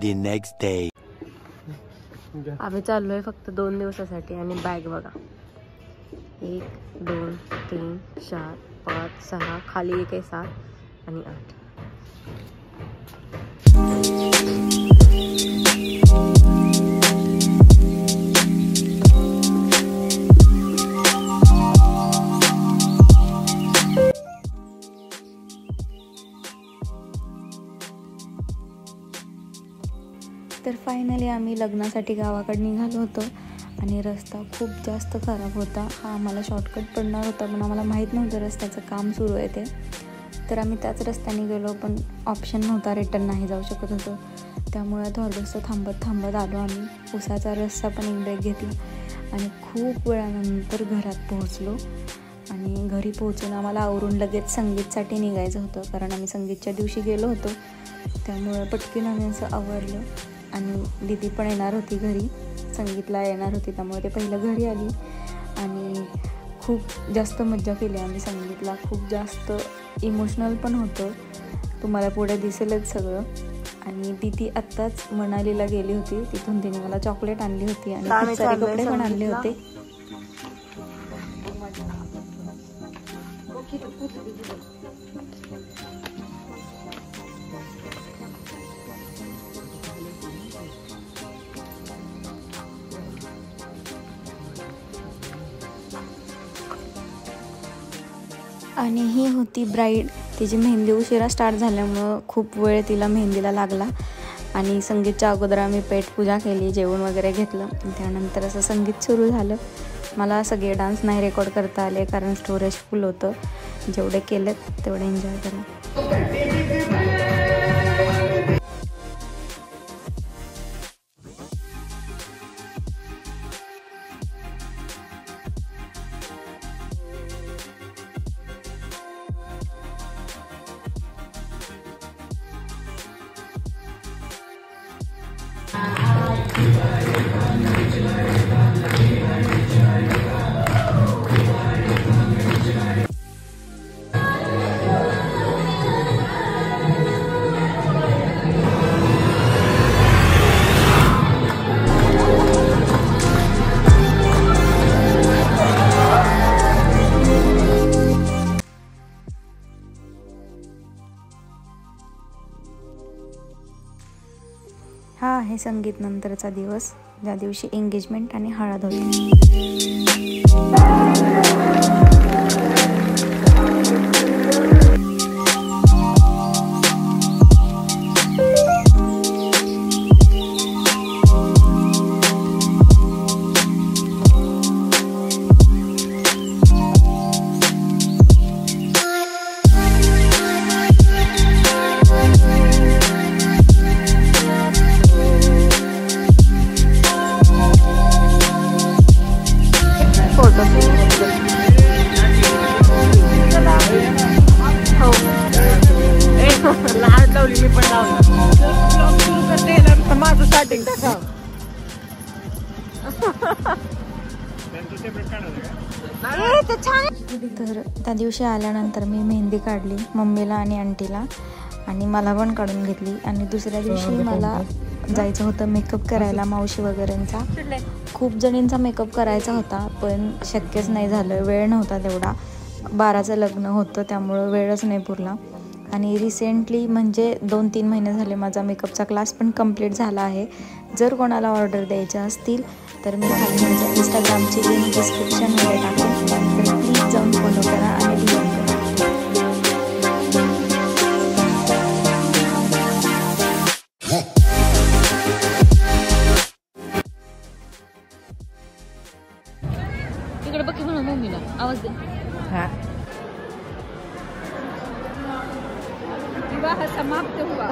The next day. आम्ही चाललोय फक्त 2 दिवसासाठी आणि बॅग बघा 1 2 3 4 5 6 खाली एक आहे 7 आणि 8. तर फायनली आम्ही लग्नासाठी गावाकडे निघालो होतो आणि रस्ता खूप जास्त खराब होता. हा आम्हाला शॉर्टकट पडणार होता पण आम्हाला माहीत नव्हतं रस्त्याचं काम सुरू आहे ते. तर आम्ही त्याच रस्त्याने गेलो पण ऑप्शन नव्हता, रिटर्न नाही जाऊ शकत होतो. त्यामुळे थोडंसं थांबत आलो आम्ही. उसाचा रस्सा पण एक ब्रेक घेतला आणि खूप वेळानंतर घरात पोहोचलो. आणि घरी पोहोचून आम्हाला आवरून लगेच संगीतसाठी निघायचं होतं कारण आम्ही संगीतच्या दिवशी गेलो होतो. त्यामुळं पटकन आम्ही असं आवरलं आणि दीदी पण येणार होती घरी, संगीतला येणार होती त्यामुळे ते पहिलं घरी आली आणि खूप जास्त मज्जा केली आम्ही. संगीतला खूप जास्त इमोशनल पण होतं, तुम्हाला पुढे दिसेलच सगळं. आणि दीदी आत्ताच मनालीला गेली होती, तिथून तिने मला चॉकलेट आणली होती आणि खूप सारे कपडे पण आणले होते. आणि ही होती ब्राईड. तिची मेहंदी उशिरा स्टार्ट झाल्यामुळं खूप वेळ तिला मेहंदीला लागला. आणि संगीतच्या अगोदर आम्ही पेटपूजा केली, जेवण वगैरे घेतलं. त्यानंतर असं संगीत सुरू झालं. मला सगळे डान्स नाही रेकॉर्ड करता आले कारण स्टोरेज फुल होतं. जेवढे केलेत तेवढे एन्जॉय करा. हा आहे संगीत नंतरचा दिवस, ज्या दिवशी एंगेजमेंट आणि हळद होती. तर त्या दिवशी आल्यानंतर मी मेहंदी काढली मम्मीला आणि आंटीला आणि मला पण काढून घेतली. आणि दुसऱ्या दिवशी मला जायचं होतं मेकअप करायला मावशी वगैरेंचा. खूप जणींचा मेकअप करायचा होता पण शक्यच नाही झालं, वेळ नव्हता तेवढा. 12चं लग्न होतं त्यामुळं वेळच नाही पुरला. आणि रिसेंटली म्हणजे 2-3 महिने झाले माझा मेकअपचा क्लास पण कंप्लीट झाला आहे. जर कोणाला ऑर्डर द्यायच्या असतील तर मी खाली माझ्या इंस्टाग्रामची लिंक डिस्क्रिप्शनमध्ये टाकेन, तर प्लीज जाऊन फॉलो करा आणि DM करा. तिकडे बघ की म्हणून मम्मीला आवाज दे. विवाह समाप्त हुआ.